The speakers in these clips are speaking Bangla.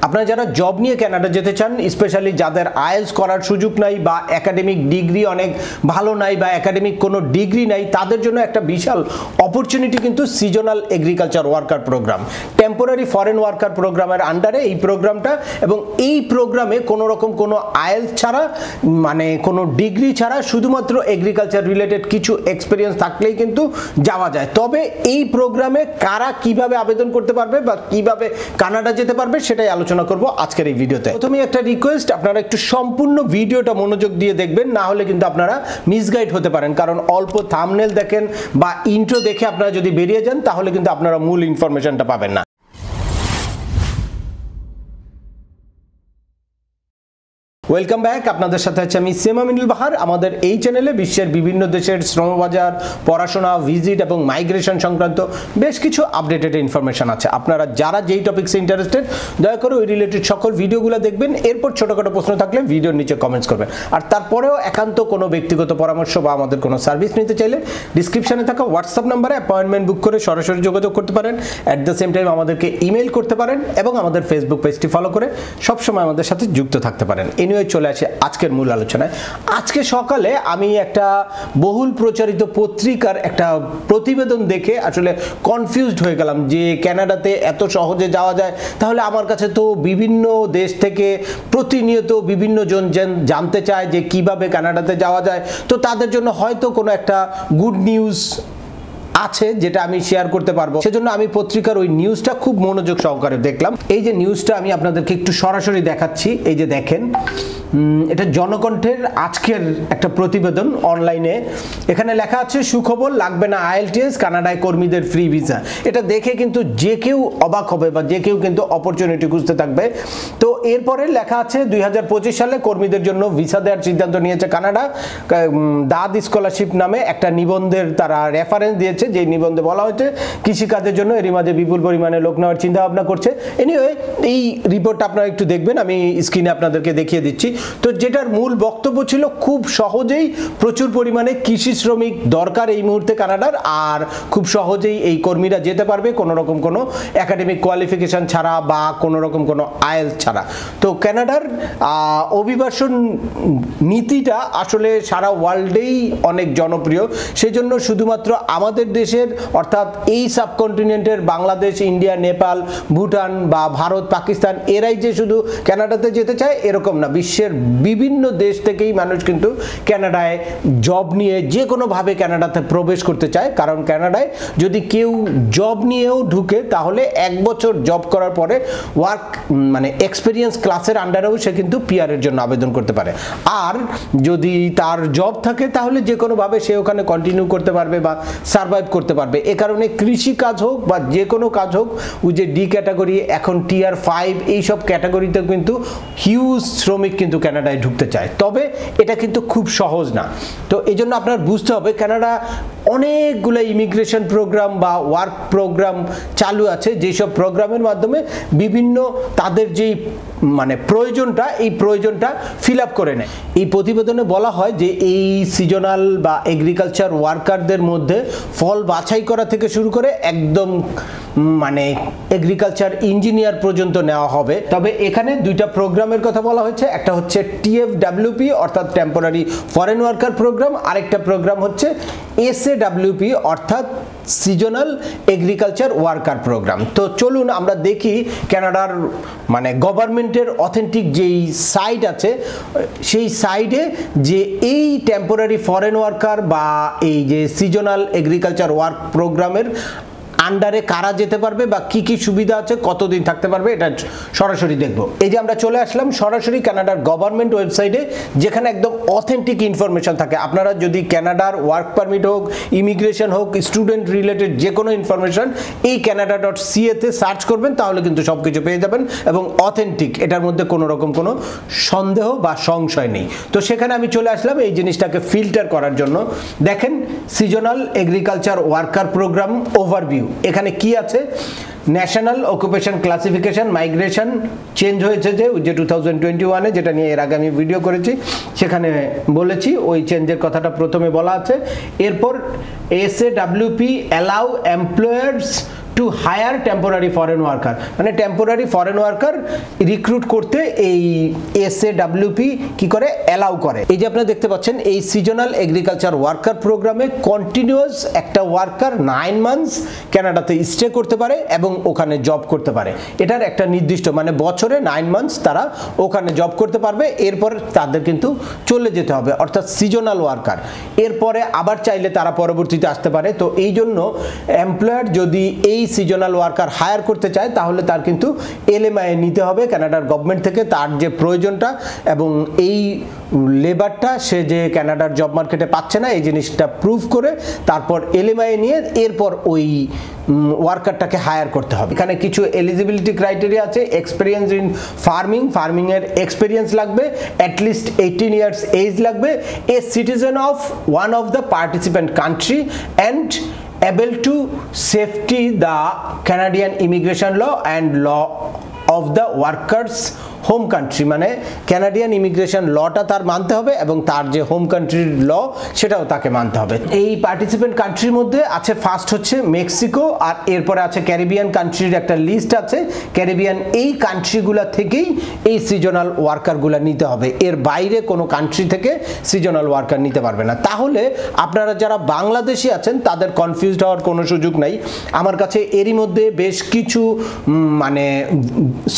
আপনারা যারা জব নিয়ে কানাডা যেতে চান, স্পেশালি যাদের আইএলটিএস করার সুযোগ নাই বা একাডেমিক ডিগ্রি অনেক ভালো নাই বা একাডেমিক কোনো ডিগ্রি নাই, তাদের জন্য একটা বিশাল অপরচুনিটি কিন্তু seasonal agriculture worker program, temporary foreign worker প্রোগ্রামের আন্ডারে এই প্রোগ্রামটা। এবং এই প্রোগ্রামে কোনো রকম কোনো আইএলটিএস ছাড়া, মানে কোনো ডিগ্রি ছাড়া, শুধুমাত্র এগ্রিকালচার রিলেটেড কিছু এক্সপিরিয়েন্স থাকলেই কিন্তু যাওয়া যায়। তবে এই প্রোগ্রামে কারা কিভাবে আবেদন করতে পারবে বা কিভাবে কানাডা যেতে পারবে সেটাই আলোচনা করব আজকের এই ভিডিওতে। প্রথমে একটা রিকোয়েস্ট, আপনারা একটু সম্পূর্ণ ভিডিওটা মনোযোগ দিয়ে দেখবেন, না হলে কিন্তু আপনারা মিসগাইড হতে পারেন। কারণ অল্প থাম্বনেল দেখেন বা ইন্ট্রো দেখে আপনারা যদি বেরিয়ে যান তাহলে কিন্তু আপনারা মূল ইনফরমেশনটা পাবেন না। ওয়েলকাম ব্যাক, আপনাদের সাথে আছে আমি সেম আমিনুল বাহার। আমাদের এই চ্যানেলে বিশ্বের বিভিন্ন দেশের শ্রমবাজার, পড়াশোনা, ভিজিট এবং মাইগ্রেশন সংক্রান্ত বেশ কিছু আপডেটেড ইনফরমেশন আছে। আপনারা যারা যেই টপিকসে ইন্টারেস্টেড, দয়া করে ওই রিলেটেড সকল ভিডিওগুলো দেখবেন। এরপর ছোটোখাটো প্রশ্ন থাকলে ভিডিওর নিচে কমেন্টস করবেন। আর তারপরেও একান্ত কোনো ব্যক্তিগত পরামর্শ বা আমাদের কোনো সার্ভিস নিতে চাইলে ডিসক্রিপশনে থাকা হোয়াটসঅ্যাপ নাম্বারে অ্যাপয়েন্টমেন্ট বুক করে সরাসরি যোগাযোগ করতে পারেন। অ্যাট দ্য সেম টাইম আমাদেরকে ইমেল করতে পারেন এবং আমাদের ফেসবুক পেজটি ফলো করে সবসময় আমাদের সাথে যুক্ত থাকতে পারেন। চলে আসে আজকের মূল আলোচনায়। আজকে সকালে আমি একটা বহুল প্রচারিত পত্রিকার একটা প্রতিবেদন দেখে আসলে কনফিউজড হয়ে গেলাম যে কানাডাতে এত সহজে যাওয়া যায়। তাহলে আমার কাছে তো বিভিন্ন দেশ থেকে প্রতিনিয়ত বিভিন্ন জন জানতে চায় যে কিভাবে কানাডাতে যাওয়া যায়। তো তাদের জন্য হয়তো কোনো একটা গুড নিউজ আছে যেটা আমি শেয়ার করতে পারবো। সেজন্য আমি পত্রিকার ওই নিউজটা খুব মনোযোগ সহকারে দেখলাম। এই যে নিউজটা আমি আপনাদেরকে একটু সরাসরি দেখাচ্ছি, এই যে দেখেন, এটা জনকণ্ঠের আজকের একটা প্রতিবেদন অনলাইনে। এখানে লেখা আছে, সুখবর, লাগবে না আইএলটিএস, কানাডায় কর্মীদের ফ্রি ভিসা। এটা দেখে কিন্তু যে কেউ অবাক হবে বা যে কেউ কিন্তু অপরচুনিটি খুঁজতে থাকবে। তো এরপরে লেখা আছে 2025 সালে কর্মীদের জন্য ভিসা দেওয়ার সিদ্ধান্ত নিয়েছে কানাডা। দাদ স্কলারশিপ নামে একটা নিবন্ধের তারা রেফারেন্স দিয়েছে, যে নিবন্ধে বলা হয়েছে কৃষিকাজের জন্য এরই মাঝে বিপুল পরিমাণে লোক নেওয়ার চিন্তা ভাবনা করছে। এনিওয়ে, এই রিপোর্টটা আপনারা একটু দেখবেন, আমি স্ক্রিনে আপনাদেরকে দেখিয়ে দিচ্ছি। তো যেটার মূল বক্তব্য ছিল, খুব সহজেই প্রচুর পরিমাণে কৃষি শ্রমিক দরকার এই মুহূর্তে কানাডার, আর খুব সহজেই এই কর্মীরা যেতে পারবে কোনো রকম কোনো একাডেমিক কোয়ালিফিকেশন ছাড়া বা কোনো রকম কোনো আইএলটিএস ছাড়া। তো কানাডার অভিবাসন নীতিটা আসলে সারা ওয়ার্ল্ডেই অনেক জনপ্রিয়। সেই জন্য শুধুমাত্র আমাদের দেশের, অর্থাৎ এই সাবকন্টিনেন্টের বাংলাদেশ, ইন্ডিয়া, নেপাল, ভুটান বা ভারত, পাকিস্তান, এরাই যে শুধু কানাডাতে যেতে চায় এরকম না। বিশ্বের বিভিন্ন দেশ থেকেই মানুষ কিন্তু কানাডায় জব নিয়ে যে কোনোভাবে কানাডাতে প্রবেশ করতে চায়। কারণ কানাডায় যদি কেউ জব নিয়েও ঢুকে তাহলে 1 বছর জব করার পরে ওয়ার্ক মানে এক্সপিরিয়েন্স ক্লাসের আন্ডারেও সে কিন্তু পিআরের জন্য আবেদন করতে পারে। আর যদি তার জব থাকে তাহলে যে কোনোভাবে সে ওখানে কন্টিনিউ করতে পারবে বা সার্ভাইভ করতে পারবে। এ কারণে কৃষি কাজ হোক বা যে কোনো কাজ হোক, ওই যে ডি ক্যাটাগরি, এখন টিয়ার 5, এইসব ক্যাটাগরিতে কিন্তু হিউজ শ্রমিক কিন্তু কানাডায় ঢুকতে চায়। তবে এটা কিন্তু খুব সহজ না। তো এই জন্য আপনার বুঝতে হবে কানাডা অনেকগুলো ইমিগ্রেশন প্রোগ্রাম বা ওয়ার্ক প্রোগ্রাম চালু আছে, যেসব প্রোগ্রামের মাধ্যমে বিভিন্ন তাদের যেই মানে প্রয়োজনটা, এই প্রয়োজনটা ফিল আপ করে নেয়। এই প্রতিবেদনে বলা হয় যে এই সিজনাল বা এগ্রিকালচার ওয়ার্কারদের মধ্যে ফল বাছাই করা থেকে শুরু করে একদম মানে এগ্রিকালচার ইঞ্জিনিয়ার পর্যন্ত নেওয়া হবে। তবে এখানে দুইটা প্রোগ্রামের কথা বলা হয়েছে, একটা হচ্ছে টিএফডব্লিউপি অর্থাৎ টেম্পোরারি ফরেন ওয়ার্কার প্রোগ্রাম, আরেকটা প্রোগ্রাম হচ্ছে এসএডব্লিউপি অর্থাৎ সিজনাল এগ্রিকালচার ওয়ার্কার প্রোগ্রাম। তো চলুন আমরা দেখি কানাডার মানে গভর্নমেন্টের অথেন্টিক যেই সাইট আছে সেই সাইডে যে এই টেম্পোরারি ফরেন ওয়ার্কার বা এই যে সিজনাল এগ্রিকালচার ওয়ার্ক প্রোগ্রামের আন্ডারে কারা যেতে পারবে বা কি কি সুবিধা আছে, কতদিন থাকতে পারবে, এটা সরাসরি দেখব। এই যে আমরা চলে আসলাম সরাসরি কানাডার গভর্নমেন্ট ওয়েবসাইটে, যেখানে একদম অথেন্টিক ইনফরমেশন থাকে। আপনারা যদি কানাডার ওয়ার্ক পারমিট হোক, ইমিগ্রেশন হোক, স্টুডেন্ট রিলেটেড যে কোনো ইনফরমেশন এই canada.ca তে সার্চ করবেন তাহলে কিন্তু সব কিছু পেয়ে যাবেন এবং অথেন্টিক, এটার মধ্যে কোনো রকম কোনো সন্দেহ বা সংশয় নেই। তো সেখানে আমি চলে আসলাম এই জিনিসটাকে ফিল্টার করার জন্য। দেখেন, seasonal agriculture worker program overview, এখানে কি আছে? National occupation classification migration change হয়েছে যে 2021-এ, যেটা নিয়ে এর আগে আমি ভিডিও করেছি, সেখানে বলেছি ওই চেঞ্জের কথাটা প্রথমে বলা আছে। এরপর SAWP allow employers to hire temporary foreign worker, মানে টেম্পোরারি ফরেন ওয়ার্কার রিক্রুট করতে এই SAWP কি করে অ্যালাউ করে। এই যে আপনারা দেখতে পাচ্ছেন এই সিজনাল এগ্রিকালচার ওয়ার্কার প্রোগ্রামে কন্টিনিউয়াস একটা ওয়ার্কার 9 মান্থস কানাডাতে স্টে করতে পারে এবং ওখানে জব করতে পারে। এটার একটা নির্দিষ্ট মানে বছরে 9 মান্থস তারা ওখানে জব করতে পারবে, এরপর তাদের কিন্তু চলে যেতে হবে, অর্থাৎ সিজনাল ওয়ার্কার। এরপরে আবার চাইলে তারা পরবর্তীতে আসতে পারে। তো এই জন্য এমপ্লয়ার যদি এই সিজনাল ওয়ার্কার হায়ার করতে চায় তাহলে তার কিন্তু LMI নিতে হবে কানাডার গভর্নমেন্ট থেকে, তার যে প্রয়োজনটা এবং এই লেবারটা সে যে কানাডার জব মার্কেটে পাচ্ছে না এই জিনিসটা প্রুভ করে তারপর LMI নিয়ে এরপর ওই ওয়ার্কারটাকে হায়ার করতে হবে। এখানে কিছু এলিজিবিলিটি ক্রাইটেরিয়া আছে। এক্সপিরিয়েন্স ইন ফার্মিং এর এক্সপিরিয়েন্স লাগবে, অ্যাটলিস্ট 18 ইয়ার্স এজ লাগবে, a citizen of one of the participant country and able to safety the Canadian immigration law and law of the workers home country, মানে ক্যানাডিয়ান ইমিগ্রেশন লটা তার মানতে হবে এবং তার যে হোম কান্ট্রির ল সেটাও তাকে মানতে হবে। এই পার্টিসিপেন্ট কান্ট্রির মধ্যে আছে ফার্স্ট হচ্ছে মেক্সিকো, আর এরপরে আছে ক্যারিবিয়ান কান্ট্রির একটা লিস্ট আছে। ক্যারিবিয়ান এই কান্ট্রিগুলা থেকেই এই সিজনাল ওয়ার্কারগুলা নিতে হবে, এর বাইরে কোনো কান্ট্রি থেকে সিজনাল ওয়ার্কার নিতে পারবে না। তাহলে আপনারা যারা বাংলাদেশি আছেন তাদের কনফিউজড হওয়ার কোনো সুযোগ নাই। আমার কাছে এরই মধ্যে বেশ কিছু মানে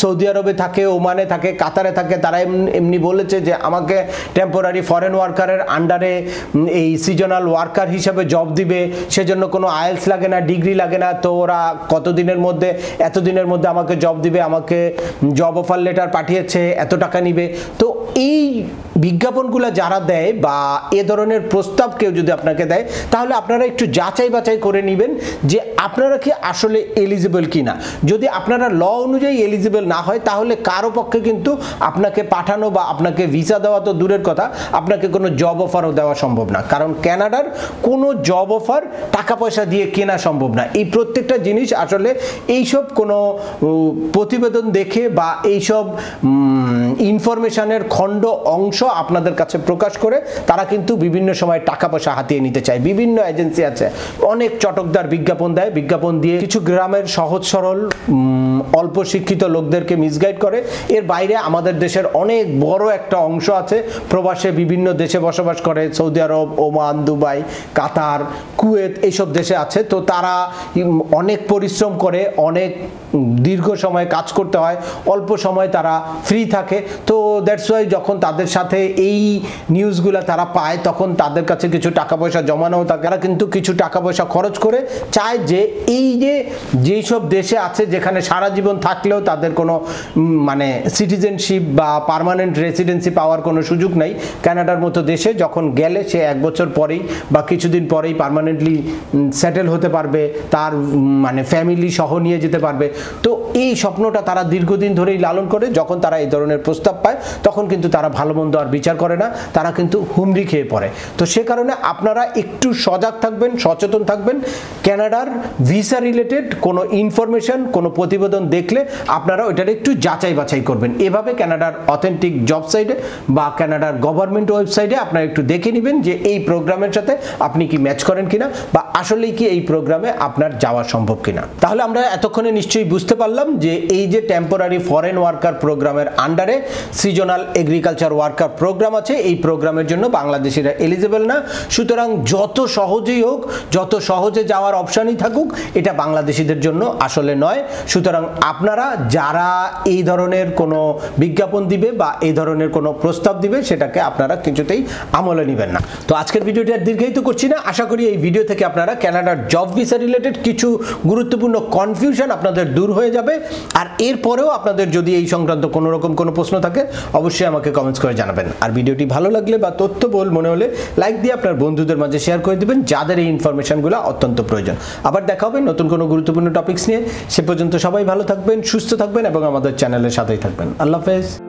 সৌদি আরবে থাকে, ওমানে থাকে, কাতারে থাকে, তারা এমনি বলেছে যে আমাকে টেম্পোরারি ফরেন ওয়ার্কারের আন্ডারে এই সিজনাল ওয়ার্কার হিসেবে জব দিবে, সেজন্য কোনো আইএলস লাগে না, ডিগ্রি লাগে না, তো ওরা কতদিনের মধ্যে এতদিনের মধ্যে আমাকে জব দিবে, আমাকে জব অফার লেটার পাঠিয়েছে, এত টাকা নিবে। তো এই বিজ্ঞাপনগুলো যারা দেয় বা এ ধরনের প্রস্তাব কেউ যদি আপনাকে দেয় তাহলে আপনারা একটু যাচাই বাছাই করে নেবেন যে আপনারা কি আসলে এলিজিবল কিনা। যদি আপনারা ল অনুযায়ী এলিজিবল না হয় তাহলে কারো পক্ষে কিন্তু আপনাকে পাঠানো বা আপনাকে ভিসা দেওয়া তো দূরের কথা, আপনাকে কোনো জব অফারও দেওয়া সম্ভব না, কারণ কানাডার কোনো জব অফার টাকা পয়সা দিয়ে কেনা সম্ভব না। এই প্রত্যেকটা জিনিস আসলে এইসব কোনো প্রতিবেদন দেখে বা এইসব ইনফরমেশনের খণ্ড অংশ আপনাদের কাছে প্রকাশ করে তারা কিন্তু বিভিন্ন সময় টাকা পয়সা হাতিয়ে নিতে চায়। বিভিন্ন এজেন্সি আছে অনেক চটকদার বিজ্ঞাপন দেয়, বিজ্ঞাপন দিয়ে কিছু গ্রামের সহজ সরল অল্প শিক্ষিত লোকদেরকে মিসগাইড করে। এর বাইরে আমাদের দেশের অনেক বড় একটা অংশ আছে প্রবাসে বিভিন্ন দেশে বসবাস করে, সৌদি আরব, ওমান, দুবাই, কাতার, কুয়েত এইসব দেশে আছে। তো তারা অনেক পরিশ্রম করে, অনেক দীর্ঘ সময় কাজ করতে হয়, অল্প সময় তারা ফ্রি থাকে। তো দ্যাটস ওয়াই যখন তাদের সাথে এই নিউজগুলো তারা পায় তখন তাদের কাছে কিছু টাকা পয়সা জমানো থাকে, তারা কিন্তু কিছু টাকা পয়সা খরচ করে চায় যে এই যে যেসব দেশে আছে যেখানে সারা জীবন থাকলেও তাদের কোনো মানে সিটিজেনশিপ বা পার্মানেন্ট রেসিডেন্সি পাওয়ার কোনো সুযোগ নাই, কানাডার মতো দেশে যখন গেলে সে 1 বছর পরেই বা কিছুদিন পরেই পার্মানেন্টলি সেটেল হতে পারবে, তার মানে ফ্যামিলি সহ নিয়ে যেতে পারবে। তো এই স্বপ্নটা তারা দীর্ঘদিন ধরেই লালন করে। যখন তারা এই ধরনের প্রস্তাব পায় তখন কিন্তু তারা ভালো মন্দ আর বিচার করে না, তারা কিন্তু হুমড়ি খেয়ে পড়ে। তো সে কারণে আপনারা একটু সজাগ থাকবেন, সচেতন থাকবেন। কানাডার ভিসা রিলেটেড কোনো ইনফরমেশন, কোনো প্রতিবেদন দেখলে আপনারা ওইটার একটু যাচাই বাছাই করবেন। এভাবে কানাডার অথেন্টিক জব সাইটে বা কানাডার গভর্নমেন্ট ওয়েবসাইটে আপনারা একটু দেখে নেবেন যে এই প্রোগ্রামের সাথে আপনি কি ম্যাচ করেন কিনা বা আসলেই কি এই প্রোগ্রামে আপনার যাওয়া সম্ভব কিনা। তাহলে আমরা এতক্ষণে নিশ্চয়ই বুঝতে পারলাম যে এই যে টেম্পোরারি ফরেন ওয়ার্কার প্রোগ্রামের আন্ডারে সিজনাল এগ্রিকালচার ওয়ার্কার প্রোগ্রাম আছে, এই প্রোগ্রামের জন্য বাংলাদেশিরা এলিজিবল না। সুতরাং যত সহজেই হোক, যত সহজে যাওয়ার অপশানই থাকুক, এটা বাংলাদেশিদের জন্য আসলে নয়। সুতরাং আপনারা যারা এই ধরনের কোনো বিজ্ঞাপন দিবে বা এই ধরনের কোনো প্রস্তাব দিবে সেটাকে আপনারা কিছুতেই আমলে নেবেন না। তো আজকের ভিডিওটি আর দীর্ঘায়িত করছি না, আশা করি এই ভিডিও থেকে আপনারা কানাডার জব ভিসা রিলেটেড কিছু গুরুত্বপূর্ণ কনফিউশন আপনাদের দূর হয়ে যাবে। আর এরপরেও আপনাদের যদি এই সংক্রান্ত কোনো রকম কোনো প্রশ্ন থাকে অবশ্যই আমাকে কমেন্টস করে জানাবেন। আর ভিডিওটি ভালো লাগলে বা তথ্যবহুল মনে হলে লাইক দিয়ে আপনার বন্ধুদের মাঝে শেয়ার করে দিবেন যাদের এই ইনফরমেশনগুলো অত্যন্ত প্রয়োজন। আবার দেখা হবে নতুন কোনো গুরুত্বপূর্ণ টপিকস নিয়ে। সে পর্যন্ত সবাই ভালো থাকবেন, সুস্থ থাকবেন এবং আমাদের চ্যানেলের সাথেই থাকবেন। আল্লাহ হাফেজ।